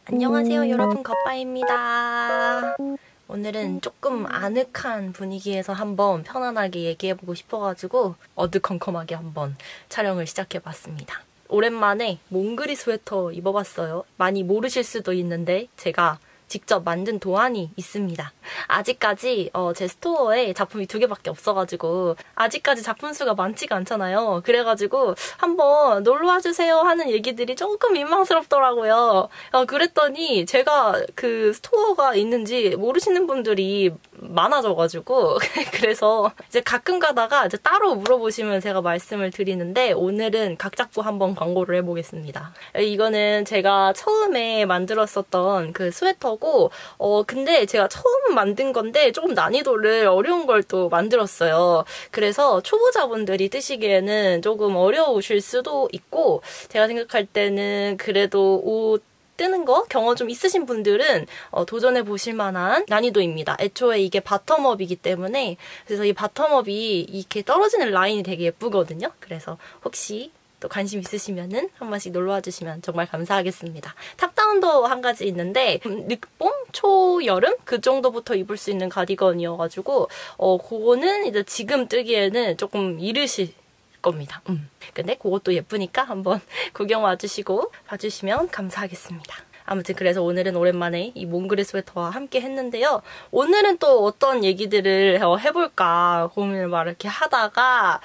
안녕하세요 여러분, 겉바입니다. 오늘은 조금 아늑한 분위기에서 한번 편안하게 얘기해보고 싶어가지고 어두컴컴하게 한번 촬영을 시작해봤습니다. 오랜만에 몽그리 스웨터 입어봤어요. 많이 모르실 수도 있는데 제가 직접 만든 도안이 있습니다. 아직까지 제 스토어에 작품이 2개밖에 없어가지고 아직까지 작품 수가 많지가 않잖아요. 그래가지고 한번 놀러와주세요 하는 얘기들이 조금 민망스럽더라고요. 그랬더니 제가 그 스토어가 있는지 모르시는 분들이 많아져가지고 그래서 이제 가끔 가다가 이제 따로 물어보시면 제가 말씀을 드리는데, 오늘은 각 잡고 한번 광고를 해보겠습니다. 이거는 제가 처음에 만들었었던 그 스웨터고, 근데 제가 처음 만든 건데 조금 난이도를 어려운 걸 또 만들었어요. 그래서 초보자분들이 뜨시기에는 조금 어려우실 수도 있고, 제가 생각할 때는 그래도 옷 뜨는 거 경험 좀 있으신 분들은 도전해 보실 만한 난이도입니다. 애초에 이게 바텀업이기 때문에, 그래서 이 바텀업이 이렇게 떨어지는 라인이 되게 예쁘거든요. 그래서 혹시 또 관심 있으시면은 한 번씩 놀러와 주시면 정말 감사하겠습니다. 탑다운도 한 가지 있는데 늦봄, 초여름 그 정도부터 입을 수 있는 가디건이어가지고 그거는 이제 지금 뜨기에는 조금 이르실 겁니다. 근데 그것도 예쁘니까 한번 구경 와주시고 봐주시면 감사하겠습니다. 아무튼 그래서 오늘은 오랜만에 이 몽그리 스웨터와 함께 했는데요. 오늘은 또 어떤 얘기들을 해볼까 고민을 막 이렇게 하다가,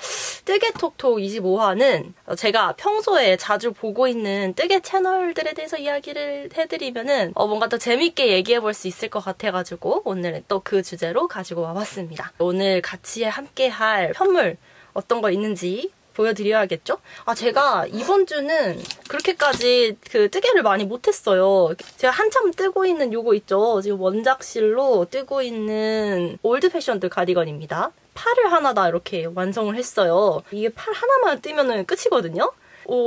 뜨개톡톡 25화는 제가 평소에 자주 보고 있는 뜨개 채널들에 대해서 이야기를 해드리면은 뭔가 더 재밌게 얘기해볼 수 있을 것 같아가지고 오늘은 또 그 주제로 가지고 와봤습니다. 오늘 같이 함께 할 편물 어떤 거 있는지 보여드려야겠죠? 제가 이번 주는 그렇게까지 그 뜨개를 많이 못했어요. 제가 한참 뜨고 있는 요거 있죠? 지금 원작실로 뜨고 있는 올드 패션드 가디건입니다. 팔을 하나 다 이렇게 완성을 했어요. 이게 팔 하나만 뜨면은 끝이거든요?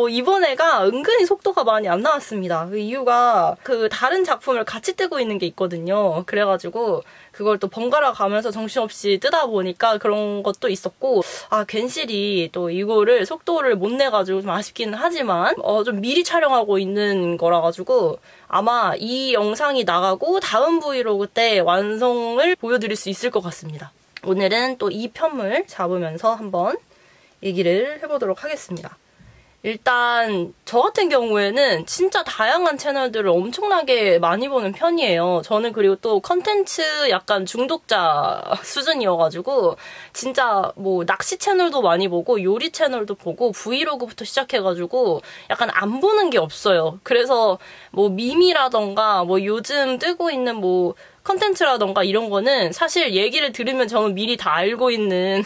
이번 애가 은근히 속도가 많이 안 나왔습니다. 그 이유가 그 다른 작품을 같이 뜨고 있는 게 있거든요. 그래가지고 그걸 또 번갈아 가면서 정신없이 뜨다 보니까 그런 것도 있었고, 괜시리 또 이거를 속도를 못 내가지고 좀 아쉽기는 하지만 좀 미리 촬영하고 있는 거라가지고 아마 이 영상이 나가고 다음 브이로그 때 완성을 보여드릴 수 있을 것 같습니다. 오늘은 또 이 편물 잡으면서 한번 얘기를 해보도록 하겠습니다. 일단 저 같은 경우에는 진짜 다양한 채널들을 엄청나게 많이 보는 편이에요. 저는 그리고 또 컨텐츠 약간 중독자 수준이어가지고 진짜 뭐 낚시 채널도 많이 보고 요리 채널도 보고 브이로그부터 시작해가지고 약간 안 보는 게 없어요. 그래서 뭐 밈이라던가 뭐 요즘 뜨고 있는 뭐 컨텐츠라던가 이런 거는 사실 얘기를 들으면 저는 미리 다 알고 있는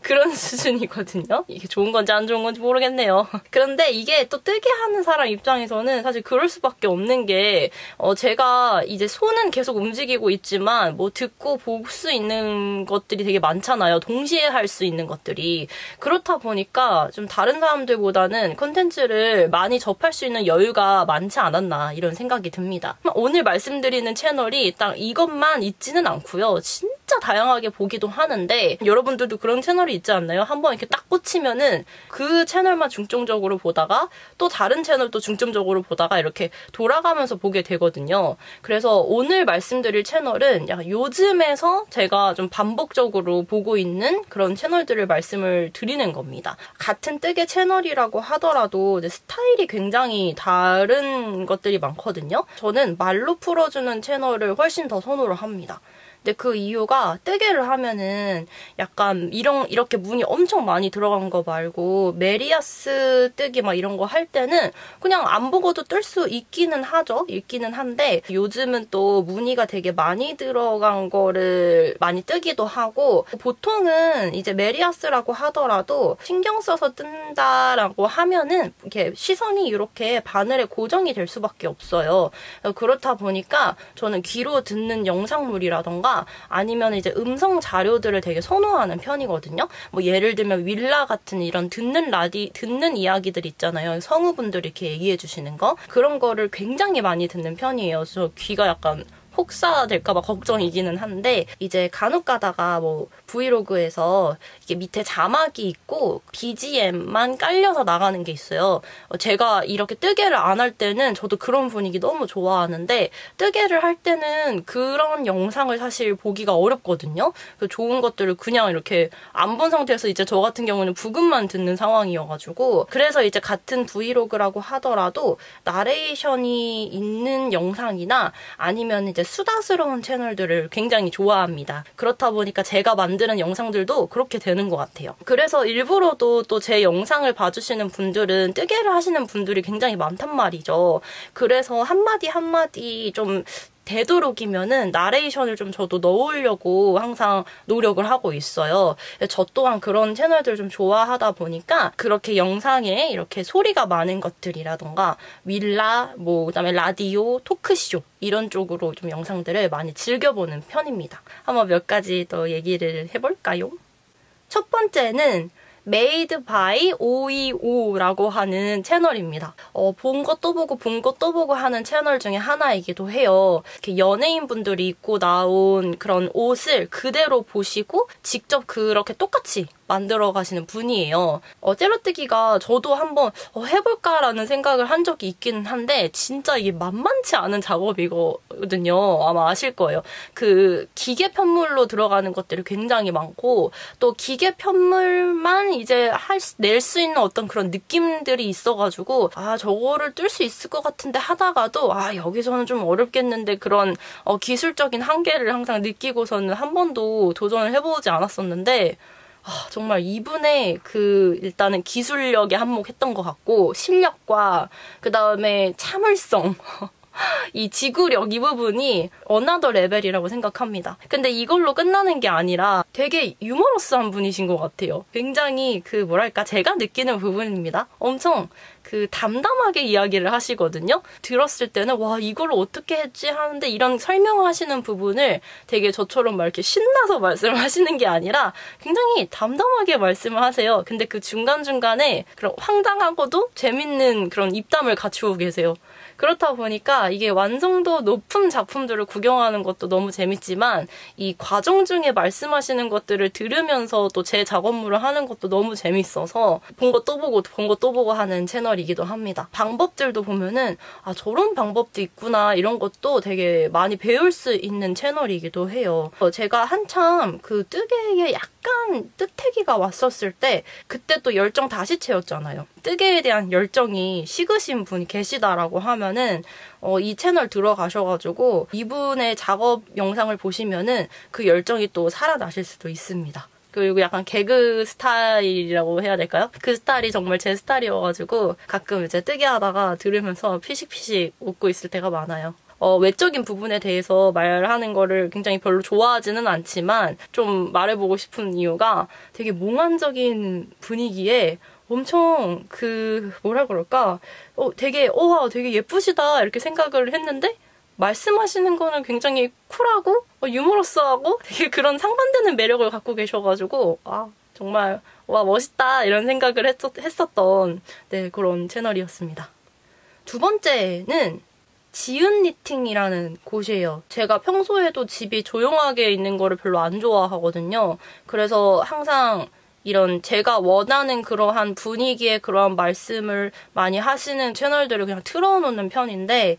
그런 수준이거든요. 이게 좋은 건지 안 좋은 건지 모르겠네요. 그런데 이게 또 뜨게 하는 사람 입장에서는 사실 그럴 수밖에 없는 게, 제가 이제 손은 계속 움직이고 있지만 뭐 듣고 볼 수 있는 것들이 되게 많잖아요. 동시에 할 수 있는 것들이. 그렇다 보니까 좀 다른 사람들보다는 콘텐츠를 많이 접할 수 있는 여유가 많지 않았나 이런 생각이 듭니다. 오늘 말씀드리는 채널이 딱 이것만 있지는 않고요. 진짜 다양하게 보기도 하는데, 여러분들도 그런 채널이 있지 않나요? 한번 이렇게 딱 꽂히면은 그 채널만 중점적으로 보다가 또 다른 채널도 중점적으로 보다가 이렇게 돌아가면서 보게 되거든요. 그래서 오늘 말씀드릴 채널은 약간 요즘에서 제가 좀 반복적으로 보고 있는 그런 채널들을 말씀을 드리는 겁니다. 같은 뜨개 채널이라고 하더라도 이제 스타일이 굉장히 다른 것들이 많거든요. 저는 말로 풀어주는 채널을 훨씬 더 선호를 합니다. 근데 그 이유가 뜨개를 하면은 약간 이렇게 무늬 엄청 많이 들어간 거 말고 메리아스 뜨기 막 이런 거 할 때는 그냥 안 보고도 뜰 수 있기는 하죠. 있기는 한데 요즘은 또 무늬가 되게 많이 들어간 거를 많이 뜨기도 하고, 보통은 이제 메리아스라고 하더라도 신경 써서 뜬다라고 하면은 이렇게 시선이 이렇게 바늘에 고정이 될 수밖에 없어요. 그렇다 보니까 저는 귀로 듣는 영상물이라던가 아니면 이제 음성 자료들을 되게 선호하는 편이거든요. 뭐 예를 들면 윌라 같은 이런 듣는 이야기들 있잖아요. 성우분들이 이렇게 얘기해 주시는 거. 그런 거를 굉장히 많이 듣는 편이에요. 그래서 귀가 약간 혹사 될까봐 걱정이기는 한데 이제 간혹 가다가 뭐 브이로그에서 이게 밑에 자막이 있고 BGM만 깔려서 나가는 게 있어요. 제가 이렇게 뜨개를 안 할 때는 저도 그런 분위기 너무 좋아하는데 뜨개를 할 때는 그런 영상을 사실 보기가 어렵거든요. 좋은 것들을 그냥 이렇게 안 본 상태에서 이제 저 같은 경우는 부금만 듣는 상황이어가지고 그래서 이제 같은 브이로그라고 하더라도 나레이션이 있는 영상이나 아니면 이제 수다스러운 채널들을 굉장히 좋아합니다. 그렇다 보니까 제가 만드는 영상들도 그렇게 되는 것 같아요. 그래서 일부러도 또 제 영상을 봐주시는 분들은 뜨개를 하시는 분들이 굉장히 많단 말이죠. 그래서 한마디 한마디 좀 되도록이면은 나레이션을 좀 저도 넣으려고 항상 노력을 하고 있어요. 저 또한 그런 채널들 좀 좋아하다 보니까 그렇게 영상에 이렇게 소리가 많은 것들이라던가 윌라, 뭐 그다음에 라디오, 토크쇼 이런 쪽으로 좀 영상들을 많이 즐겨보는 편입니다. 한번 몇 가지 더 얘기를 해볼까요? 첫 번째는 Made by 525라고 하는 채널입니다. 본 거 또 보고 본 거 또 보고 하는 채널 중에 하나이기도 해요. 이렇게 연예인분들이 입고 나온 그런 옷을 그대로 보시고 직접 그렇게 똑같이 만들어 가시는 분이에요. 째려뜨기가 저도 한번 해볼까라는 생각을 한 적이 있기는 한데 진짜 이게 만만치 않은 작업이거든요. 아마 아실 거예요. 그 기계 편물로 들어가는 것들이 굉장히 많고 또 기계 편물만 이제 낼 수 있는 어떤 그런 느낌들이 있어가지고 아 저거를 뜰 수 있을 것 같은데 하다가도 아 여기서는 좀 어렵겠는데 그런 기술적인 한계를 항상 느끼고서는 한 번도 도전을 해보지 않았었는데 정말 이분의 일단은 기술력에 한몫했던 것 같고, 실력과, 그 다음에 참을성. 이 지구력 이 부분이 어나더 레벨이라고 생각합니다. 근데 이걸로 끝나는 게 아니라 되게 유머러스한 분이신 것 같아요. 굉장히 뭐랄까 제가 느끼는 부분입니다. 엄청 담담하게 이야기를 하시거든요. 들었을 때는 와 이걸 어떻게 했지 하는데 이런 설명하시는 부분을 되게 저처럼 막 이렇게 신나서 말씀을 하시는 게 아니라 굉장히 담담하게 말씀을 하세요. 근데 그 중간중간에 그런 황당하고도 재밌는 그런 입담을 갖추고 계세요. 그렇다 보니까 이게 완성도 높은 작품들을 구경하는 것도 너무 재밌지만 이 과정 중에 말씀하시는 것들을 들으면서 또 제 작업물을 하는 것도 너무 재밌어서 본 거 또 보고 본 거 또 보고 하는 채널이기도 합니다. 방법들도 보면은 아 저런 방법도 있구나 이런 것도 되게 많이 배울 수 있는 채널이기도 해요. 제가 한참 뜨개에 약간 뜻태기가 왔었을 때 그때 또 열정 다시 채웠잖아요. 뜨개에 대한 열정이 식으신 분이 계시다라고 하면은 이 채널 들어가셔가지고 이분의 작업 영상을 보시면은 그 열정이 또 살아나실 수도 있습니다. 그리고 약간 개그 스타일이라고 해야 될까요? 그 스타일이 정말 제 스타일이어가지고 가끔 이제 뜨개 하다가 들으면서 피식피식 웃고 있을 때가 많아요. 외적인 부분에 대해서 말하는 거를 굉장히 별로 좋아하지는 않지만 좀 말해보고 싶은 이유가 되게 몽환적인 분위기에 엄청 뭐라 그럴까? 되게 예쁘시다 이렇게 생각을 했는데 말씀하시는 거는 굉장히 쿨하고 유머러스하고 되게 그런 상반되는 매력을 갖고 계셔가지고 아 정말 와 멋있다 이런 생각을 했었던 그런 채널이었습니다. 두 번째는 지은 니팅이라는 곳이에요. 제가 평소에도 집이 조용하게 있는 거를 별로 안 좋아하거든요. 그래서 항상 이런 제가 원하는 그러한 분위기의 그러한 말씀을 많이 하시는 채널들을 그냥 틀어놓는 편인데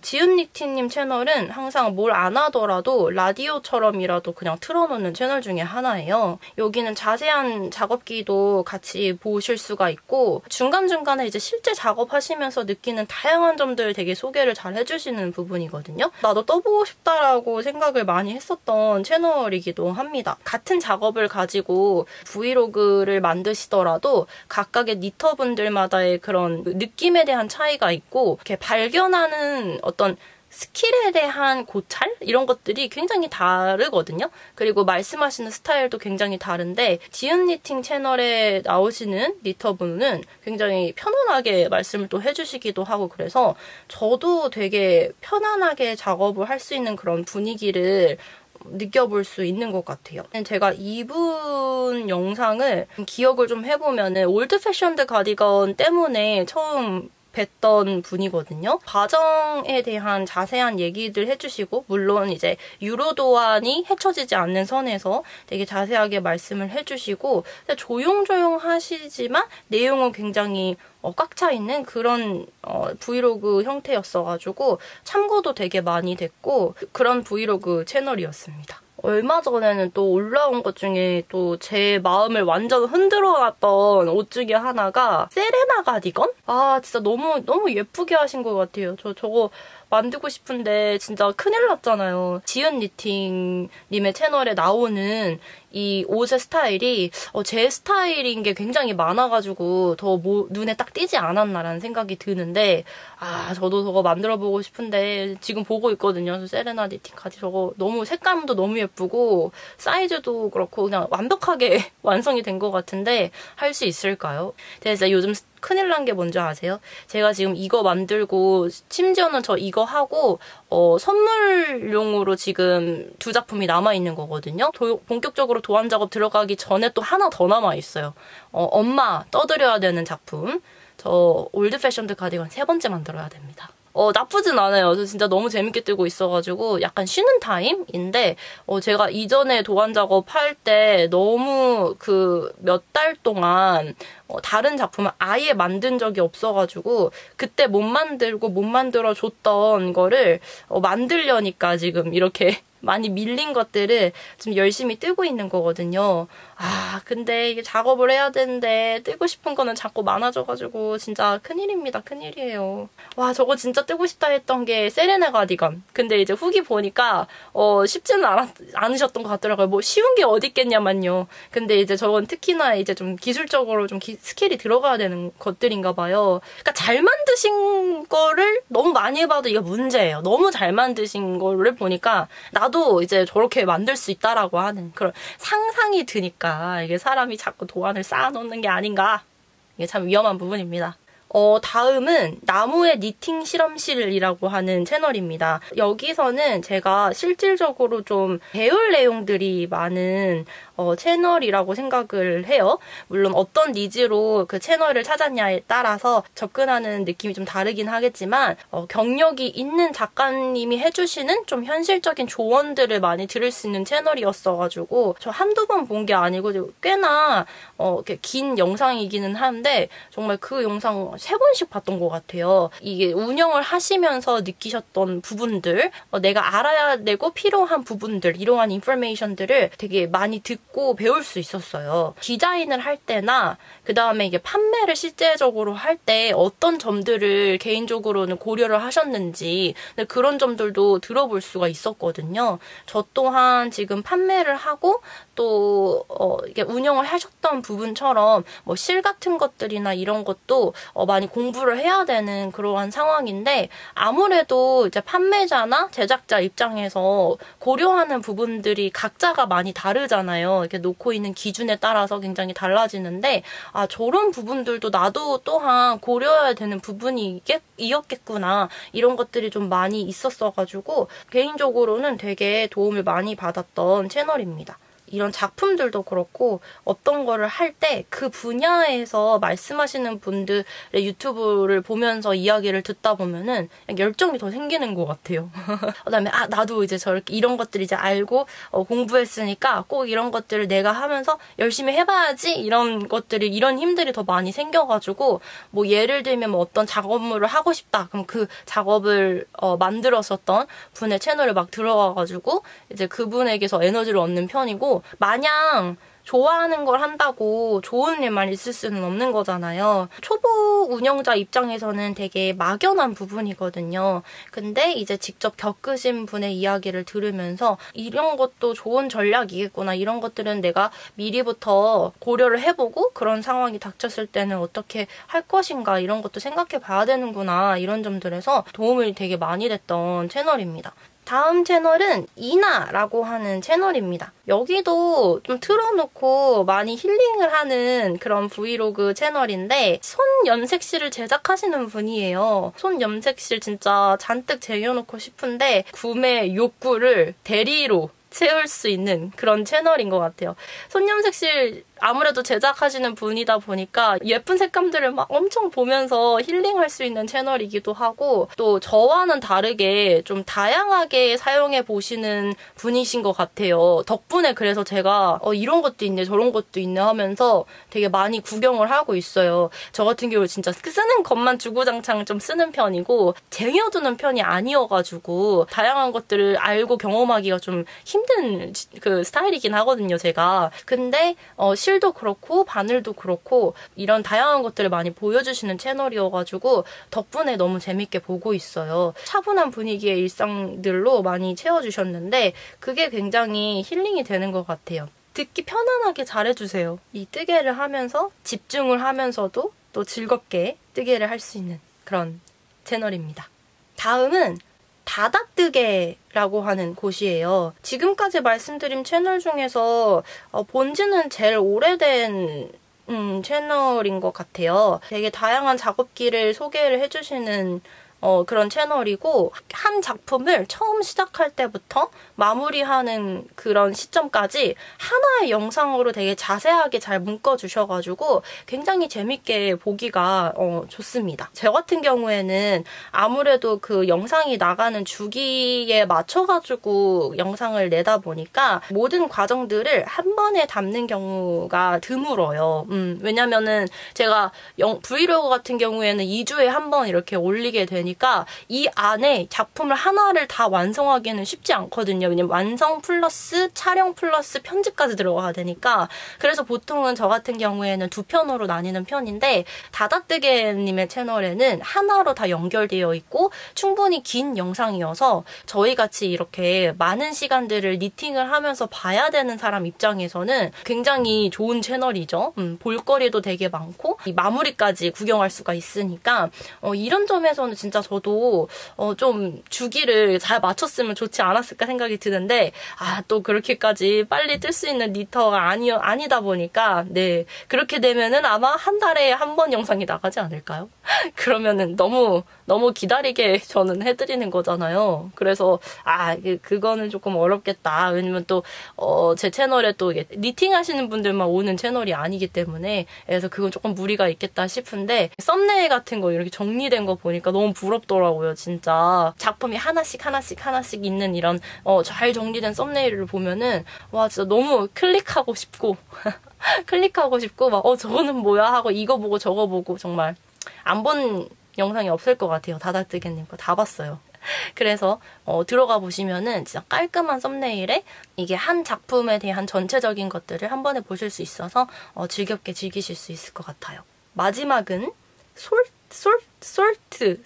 지은니티님 채널은 항상 뭘 안 하더라도 라디오처럼이라도 그냥 틀어놓는 채널 중에 하나예요. 여기는 자세한 작업기도 같이 보실 수가 있고 중간중간에 이제 실제 작업하시면서 느끼는 다양한 점들 되게 소개를 잘 해주시는 부분이거든요. 나도 떠보고 싶다라고 생각을 많이 했었던 채널이기도 합니다. 같은 작업을 가지고 브이로그를 만드시더라도 각각의 니터분들마다의 그런 느낌에 대한 차이가 있고 이렇게 발견하는 어떤 스킬에 대한 고찰? 이런 것들이 굉장히 다르거든요. 그리고 말씀하시는 스타일도 굉장히 다른데 지은 니팅 채널에 나오시는 니터분은 굉장히 편안하게 말씀을 또 해주시기도 하고 그래서 저도 되게 편안하게 작업을 할 수 있는 그런 분위기를 느껴볼 수 있는 것 같아요. 제가 이분 영상을 기억을 좀 해보면은 올드 패션드 가디건 때문에 처음 뵀던 분이거든요. 과정에 대한 자세한 얘기들 해주시고, 물론 이제 유로도안이 헤쳐지지 않는 선에서 되게 자세하게 말씀을 해주시고, 조용조용 하시지만 내용은 굉장히 꽉 차 있는 그런 브이로그 형태였어가지고 참고도 되게 많이 됐고, 그런 브이로그 채널이었습니다. 얼마 전에는 또 올라온 것 중에 또 제 마음을 완전 흔들어놨던 옷 중에 하나가 세레나 가디건? 아, 진짜 너무 예쁘게 하신 것 같아요. 저거 만들고 싶은데 진짜 큰일 났잖아요. 지은 니팅님의 채널에 나오는 이 옷의 스타일이 제 스타일인 게 굉장히 많아가지고 더 눈에 딱 띄지 않았나라는 생각이 드는데, 저도 저거 만들어보고 싶은데 지금 보고 있거든요. 세레나 니팅 가디 저거 너무 색감도 너무 예쁘고 사이즈도 그렇고 그냥 완벽하게 완성이 된 것 같은데 할 수 있을까요? 제가 진짜 요즘 큰일 난 게 뭔지 아세요? 제가 지금 이거 만들고 심지어는 저 이거 하고 선물용으로 지금 2작품이 남아있는 거거든요. 본격적으로 도안 작업 들어가기 전에 또 하나 더 남아있어요. 엄마 떠드려야 되는 작품. 저 올드 패션드 가디건 3번째 만들어야 됩니다. 나쁘진 않아요. 저 진짜 너무 재밌게 뜨고 있어가지고 약간 쉬는 타임인데, 제가 이전에 도안 작업할 때 너무 몇 달 동안 다른 작품을 아예 만든 적이 없어가지고 그때 못 만들어줬던 거를 만들려니까 지금 이렇게 많이 밀린 것들을 지금 열심히 뜨고 있는 거거든요. 근데 이게 작업을 해야 되는데 뜨고 싶은 거는 자꾸 많아져가지고 진짜 큰일입니다. 큰일이에요. 와, 저거 진짜 뜨고 싶다 했던 게 세레나 가디건. 근데 이제 후기 보니까 쉽지는 않으셨던 것 같더라고요. 뭐 쉬운 게 어디 있겠냐만요. 근데 이제 저건 특히나 이제 좀 기술적으로 좀 스킬이 들어가야 되는 것들인가 봐요. 그러니까 잘 만드신 거를 너무 많이 해봐도 이게 문제예요. 너무 잘 만드신 거를 보니까 나도 이제 저렇게 만들 수 있다라고 하는 그런 상상이 드니까 이게 사람이 자꾸 도안을 쌓아놓는 게 아닌가. 이게 참 위험한 부분입니다. 다음은 나무의 니팅 실험실이라고 하는 채널입니다. 여기서는 제가 실질적으로 좀 배울 내용들이 많은 채널이라고 생각을 해요. 물론 어떤 니즈로 그 채널을 찾았냐에 따라서 접근하는 느낌이 좀 다르긴 하겠지만 경력이 있는 작가님이 해주시는 좀 현실적인 조언들을 많이 들을 수 있는 채널이었어가지고 저 한두 번 본 게 아니고 꽤나 이렇게 긴 영상이기는 한데 정말 그 영상 3번씩 봤던 것 같아요. 이게 운영을 하시면서 느끼셨던 부분들, 내가 알아야 되고 필요한 부분들, 이러한 인포메이션들을 되게 많이 듣고 배울 수 있었어요. 디자인을 할 때나 그 다음에 이게 판매를 실제적으로 할 때 어떤 점들을 개인적으로는 고려를 하셨는지 그런 점들도 들어볼 수가 있었거든요. 저 또한 지금 판매를 하고 또 이게 운영을 하셨던 부분처럼 뭐 실 같은 것들이나 이런 것도 많이 공부를 해야 되는 그러한 상황인데, 아무래도 이제 판매자나 제작자 입장에서 고려하는 부분들이 각자가 많이 다르잖아요. 이렇게 놓고 있는 기준에 따라서 굉장히 달라지는데, 저런 부분들도 나도 또한 고려해야 되는 부분이 이었겠구나, 이런 것들이 좀 많이 있었어가지고 개인적으로는 되게 도움을 많이 받았던 채널입니다. 이런 작품들도 그렇고 어떤 거를 할 때 그 분야에서 말씀하시는 분들의 유튜브를 보면서 이야기를 듣다 보면은 열정이 더 생기는 것 같아요. 그다음에 나도 이제 저렇게 이런 것들 이제 알고 공부했으니까 꼭 이런 것들을 내가 하면서 열심히 해봐야지, 이런 것들이, 이런 힘들이 더 많이 생겨가지고, 뭐 예를 들면 뭐 어떤 작업물을 하고 싶다, 그럼 그 작업을 만들었었던 분의 채널에 막 들어가가지고 이제 그분에게서 에너지를 얻는 편이고, 마냥 좋아하는 걸 한다고 좋은 일만 있을 수는 없는 거잖아요. 초보 운영자 입장에서는 되게 막연한 부분이거든요. 근데 이제 직접 겪으신 분의 이야기를 들으면서 이런 것도 좋은 전략이겠구나, 이런 것들은 내가 미리부터 고려를 해보고 그런 상황이 닥쳤을 때는 어떻게 할 것인가, 이런 것도 생각해 봐야 되는구나, 이런 점들에서 도움이 되게 많이 됐던 채널입니다. 다음 채널은 이나라고 하는 채널입니다. 여기도 좀 틀어놓고 많이 힐링을 하는 그런 브이로그 채널인데, 손 염색실을 제작하시는 분이에요. 손 염색실 진짜 잔뜩 쟁여놓고 싶은데 구매 욕구를 대리로 채울 수 있는 그런 채널인 것 같아요. 손 염색실 아무래도 제작하시는 분이다 보니까 예쁜 색감들을 막 엄청 보면서 힐링할 수 있는 채널이기도 하고 또 저와는 다르게 좀 다양하게 사용해 보시는 분이신 것 같아요. 덕분에 그래서 제가 이런 것도 있네 저런 것도 있네 하면서 되게 많이 구경을 하고 있어요. 저 같은 경우 진짜 쓰는 것만 주구장창 좀 쓰는 편이고 쟁여두는 편이 아니어가지고 다양한 것들을 알고 경험하기가 좀 힘든 그 스타일이긴 하거든요, 제가. 근데 실도 그렇고 바늘도 그렇고 이런 다양한 것들을 많이 보여주시는 채널이어가지고 덕분에 너무 재밌게 보고 있어요. 차분한 분위기의 일상들로 많이 채워주셨는데 그게 굉장히 힐링이 되는 것 같아요. 듣기 편안하게 잘해주세요. 이 뜨개를 하면서 집중을 하면서도 또 즐겁게 뜨개를 할 수 있는 그런 채널입니다. 다음은 다다뜨개라고 하는 곳이에요. 지금까지 말씀드린 채널 중에서 본지는 제일 오래된 채널인 것 같아요. 되게 다양한 작업기를 소개를 해주시는 그런 채널이고 한 작품을 처음 시작할 때부터 마무리하는 그런 시점까지 하나의 영상으로 되게 자세하게 잘 묶어주셔가지고 굉장히 재밌게 보기가 좋습니다. 저 같은 경우에는 아무래도 그 영상이 나가는 주기에 맞춰가지고 영상을 내다 보니까 모든 과정들을 한 번에 담는 경우가 드물어요. 왜냐면은 제가 브이로그 같은 경우에는 2주에 한 번 이렇게 올리게 되니까 이 안에 작품을 하나를 다 완성하기는 쉽지 않거든요. 왜냐면 완성 플러스 촬영 플러스 편집까지 들어가야 되니까. 그래서 보통은 저 같은 경우에는 2편으로 나뉘는 편인데 다다뜨개님의 채널에는 하나로 다 연결되어 있고 충분히 긴 영상이어서 저희같이 이렇게 많은 시간들을 니팅을 하면서 봐야 되는 사람 입장에서는 굉장히 좋은 채널이죠. 볼거리도 되게 많고 이 마무리까지 구경할 수가 있으니까 이런 점에서는 진짜 저도 좀 주기를 잘 맞췄으면 좋지 않았을까 생각이 드는데 또 그렇게까지 빨리 뜰 수 있는 니터가 아니다 보니까 네 그렇게 되면은 아마 한 달에 한 번 영상이 나가지 않을까요? 그러면은 너무 기다리게 저는 해드리는 거잖아요. 그래서 그거는 조금 어렵겠다. 왜냐면 또 제 채널에 또 니팅 하시는 분들만 오는 채널이 아니기 때문에 그래서 그건 조금 무리가 있겠다 싶은데 썸네일 같은 거 이렇게 정리된 거 보니까 너무 부럽더라고요. 진짜 작품이 하나씩 있는 이런 잘 정리된 썸네일을 보면은 와 진짜 너무 클릭하고 싶고 막 저거는 뭐야 하고 이거 보고 저거 보고 정말 안 본 영상이 없을 것 같아요. 다다뜨개님 거 다 봤어요. 그래서 들어가 보시면은 진짜 깔끔한 썸네일에 이게 한 작품에 대한 전체적인 것들을 한 번에 보실 수 있어서 즐겁게 즐기실 수 있을 것 같아요. 마지막은 솔트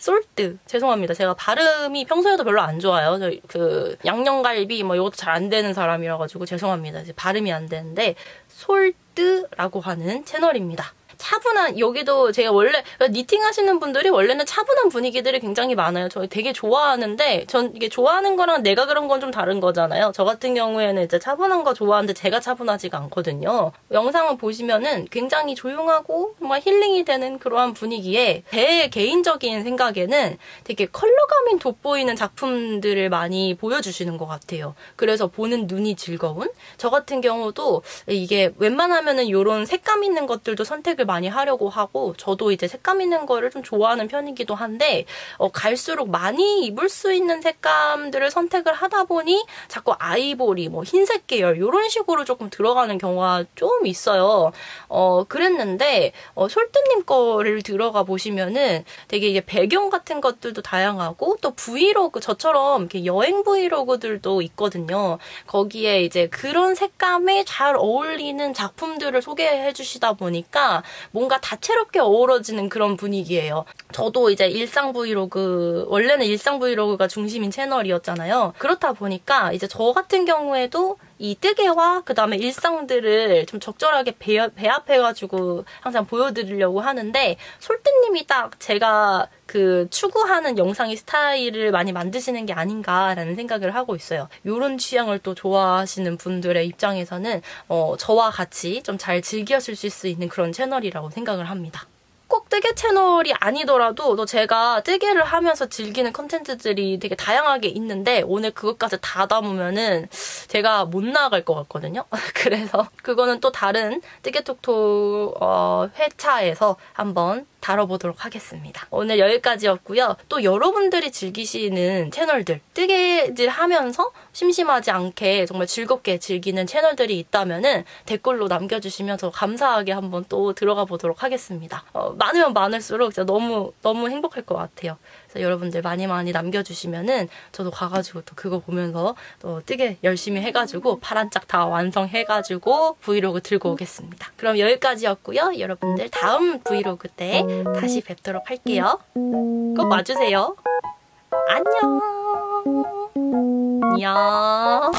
죄송합니다. 제가 발음이 평소에도 별로 안 좋아요. 저 그 양념갈비 이것도 잘 안 되는 사람이라 가지고 죄송합니다. 이제 발음이 안 되는데 솔트라고 하는 채널입니다. 차분한 여기도 제가 원래 니팅 하시는 분들이 원래는 차분한 분위기들이 굉장히 많아요. 저 되게 좋아하는데 전 이게 좋아하는 거랑 내가 그런 건 좀 다른 거잖아요. 저 같은 경우에는 이제 차분한 거 좋아하는데 제가 차분하지가 않거든요. 영상을 보시면은 굉장히 조용하고 정말 힐링이 되는 그러한 분위기에 제 개인적인 생각에는 되게 컬러감이 돋보이는 작품들을 많이 보여주시는 것 같아요. 그래서 보는 눈이 즐거운 저 같은 경우도 이게 웬만하면은 이런 색감 있는 것들도 선택을 많이 하려고 하고 저도 이제 색감 있는 거를 좀 좋아하는 편이기도 한데 갈수록 많이 입을 수 있는 색감들을 선택을 하다 보니 자꾸 아이보리, 흰색 계열 이런 식으로 조금 들어가는 경우가 좀 있어요. 그랬는데 솔트님 거를 들어가 보시면은 되게 이게 배경 같은 것들도 다양하고 또 브이로그 저처럼 이렇게 여행 브이로그들도 있거든요. 거기에 이제 그런 색감에 잘 어울리는 작품들을 소개해 주시다 보니까 뭔가 다채롭게 어우러지는 그런 분위기예요. 저도 이제 일상 브이로그, 원래는 일상 브이로그가 중심인 채널이었잖아요. 그렇다 보니까 이제 저 같은 경우에도 이 뜨개와 그 다음에 일상들을 좀 적절하게 배합해가지고 항상 보여드리려고 하는데 솔트님이 딱 제가 그 추구하는 영상의 스타일을 많이 만드시는 게 아닌가라는 생각을 하고 있어요. 이런 취향을 또 좋아하시는 분들의 입장에서는 저와 같이 좀 잘 즐겨주실 수 있는 그런 채널이라고 생각을 합니다. 꼭 뜨개 채널이 아니더라도 또 제가 뜨개를 하면서 즐기는 컨텐츠들이 되게 다양하게 있는데 오늘 그것까지 다 담으면은 제가 못 나갈 것 같거든요. 그래서 그거는 또 다른 뜨개톡톡 회차에서 한번 다뤄보도록 하겠습니다. 오늘 여기까지였고요. 또 여러분들이 즐기시는 채널들, 뜨개질 하면서 심심하지 않게 정말 즐겁게 즐기는 채널들이 있다면은 댓글로 남겨주시면 저 감사하게 한번 또 들어가 보도록 하겠습니다. 많으면 많을수록 진짜 너무 행복할 것 같아요. 그래서 여러분들 많이 남겨주시면은 저도 가가지고 또 그거 보면서 또 뜨개 열심히 해가지고 파란 짝 다 완성해가지고 브이로그 들고 오겠습니다. 그럼 여기까지였고요. 여러분들 다음 브이로그 때 다시 뵙도록 할게요. 꼭 와주세요. 안녕. 안녕.